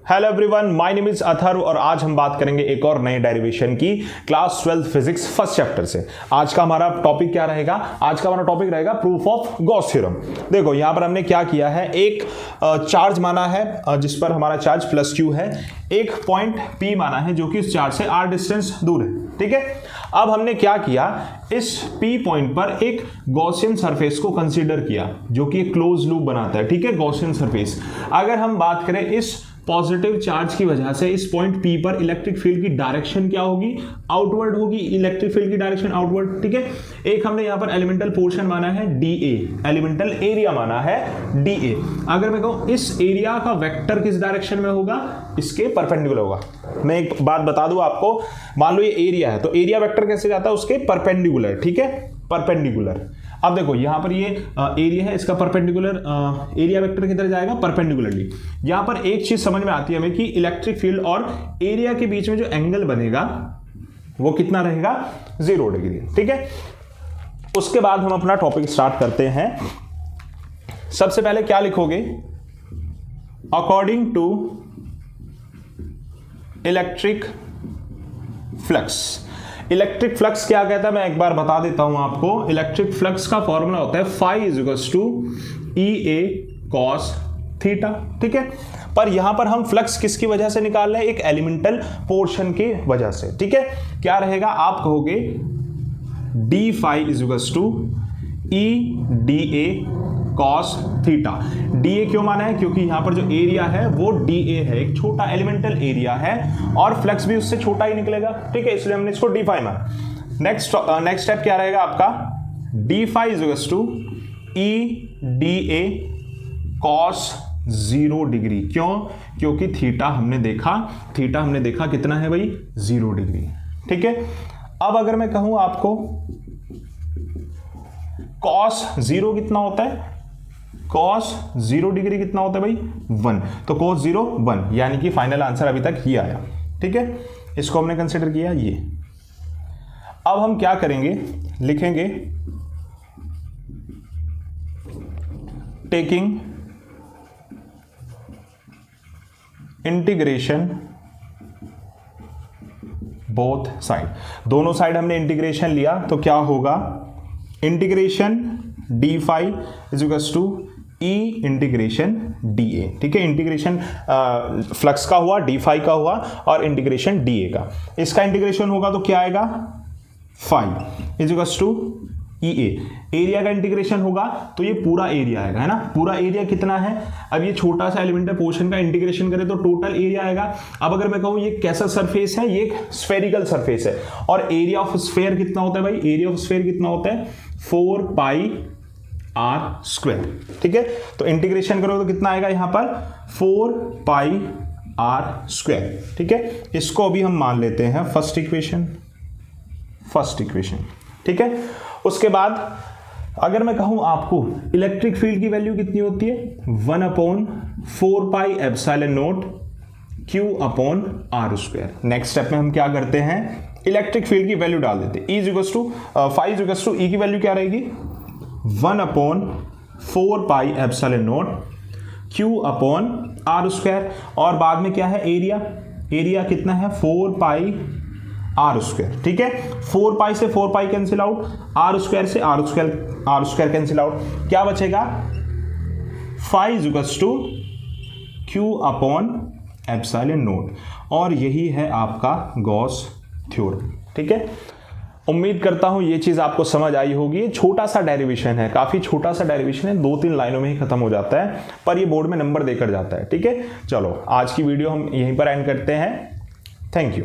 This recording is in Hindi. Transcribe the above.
Hello everyone, my name is Atharva और आज हम बात करेंगे एक और नए डेरिवेशन की क्लास 12 फिजिक्स फर्स्ट चैप्टर से। आज का हमारा टॉपिक क्या रहेगा? आज का हमारा टॉपिक रहेगा प्रूफ ऑफ गॉस थ्योरम। देखो यहां पर हमने क्या किया है, एक चार्ज माना है जिस पर हमारा चार्ज प्लस q है, एक पॉइंट P माना है जो कि इस चार्ज से r डिस्टेंस दूर है। ठीक है, अब हमने क्या किया, इस P पॉइंट पर एक गॉसियन सरफेस को कंसीडर किया जो कि एक क्लोज लूप बनाता है। ठीक है, गॉसियन सरफेस। अगर हम बात करें इस पॉजिटिव चार्ज की वजह से इस पॉइंट P पर इलेक्ट्रिक फील्ड की डायरेक्शन क्या होगी? आउटवर्ड होगी। इलेक्ट्रिक फील्ड की डायरेक्शन आउटवर्ड। ठीक है, एक हमने यहां पर एलिमेंटल पोर्शन माना है dA, एलिमेंटल एरिया माना है dA। अगर मैं कहूं इस एरिया का वेक्टर किस डायरेक्शन में होगा? इसके परपेंडिकुलर होगा। मैं एक बात बता दूं आपको, मान लो ये एरिया है तो एरिया वेक्टर कैसे जाता है? उसके परपेंडिकुलर। ठीक है, परपेंडिकुलर। अब देखो यहां पर ये एरिया है, इसका परपेंडिकुलर एरिया वेक्टर किधर जाएगा? परपेंडिकुलरली। यहां पर एक चीज समझ में आती है हमें कि इलेक्ट्रिक फील्ड और एरिया के बीच में जो एंगल बनेगा वो कितना रहेगा? 0 डिग्री। ठीक है, उसके बाद हम अपना टॉपिक स्टार्ट करते हैं। सबसे पहले क्या लिखोगे? According to electric flux. Electric flux क्या कहता है मैं एक बार बता देता हूं आपको। इलेक्ट्रिक फ्लक्स का फॉर्मूला होता है phi = EA cos थीटा। ठीक है, पर यहां पर हम फ्लक्स किसकी वजह से निकाल रहे हैं? एक एलिमेंटल पोर्शन की वजह से। ठीक है, क्या रहेगा? आप कहोगे d phi = EDA cos theta. DA क्यों माना है? क्योंकि यहां पर जो एरिया है वो DA है, एक छोटा एलिमेंटल एरिया है और फ्लक्स भी उससे छोटा ही निकलेगा। ठीक है, इसलिए हमने इसको d phi माना। नेक्स्ट स्टेप क्या रहेगा आपका? d phi = EDA cos 0 degree. क्यों? क्योंकि थीटा हमने देखा कितना है भाई? 0 डिग्री। ठीक है, अब अगर मैं कहूं आपको cos 0 कितना होता है? cos 0 डिग्री कितना होता है भाई? 1। तो cos 0 1, यानी कि फाइनल आंसर अभी तक ये आया। ठीक है, इसको हमने कंसीडर किया ये। अब हम क्या करेंगे, लिखेंगे टेकिंग इंटीग्रेशन बोथ साइड। दोनों साइड हमने इंटीग्रेशन लिया तो क्या होगा? Integration d phi = E integration dA। ठीक है, इंटीग्रेशन फ्लक्स का हुआ, d phi का हुआ और इंटीग्रेशन dA का। इसका इंटीग्रेशन होगा तो क्या आएगा? phi = EA। एरिया का इंटीग्रेशन होगा तो ये पूरा एरिया आएगा, है ना? पूरा एरिया कितना है? अब ये छोटा सा एलिमेंटल पोर्शन का इंटीग्रेशन करें तो टोटल एरिया आएगा। अब अगर मैं कहूं ये कैसा सरफेस है? ये एक स्फेरिकल सरफेस है और एरिया ऑफ स्फेयर कितना होता है भाई? एरिया ऑफ स्फेयर कितना होता है? 4πr²। ठीक है, तो इंटीग्रेशन करो तो कितना आएगा यहां पर? 4πr²। ठीक है, इसको अभी हम मान लेते हैं फर्स्ट इक्वेशन। ठीक है, उसके बाद अगर मैं कहूं आपको इलेक्ट्रिक फील्ड की वैल्यू कितनी होती है? 1/4πε0 Q/r²। नेक्स्ट स्टेप में हम क्या करते हैं? इलेक्ट्रिक फील्ड की वैल्यू डाल देते हैं। phi = E की वैल्यू क्या रहेगी? 1/4πε0 Q/r²। और बाद में क्या है? एरिया कितना है? 4πr²। ठीक है, 4π से 4π कैंसिल आउट, r² से r² कैंसिल आउट। क्या बचेगा? phi = Q/ε0। और यही है आपका गॉस थ्योरम। ठीक है, उम्मीद करता हूं ये चीज आपको समझ आई होगी। ये छोटा सा डेरिवेशन है, काफी छोटा सा डेरिवेशन है, 2-3 लाइनों में ही खत्म हो जाता है, पर ये बोर्ड में नंबर देकर जाता है। ठीक है, चलो आज की वीडियो हम यहीं पर एंड करते हैं। Thank you.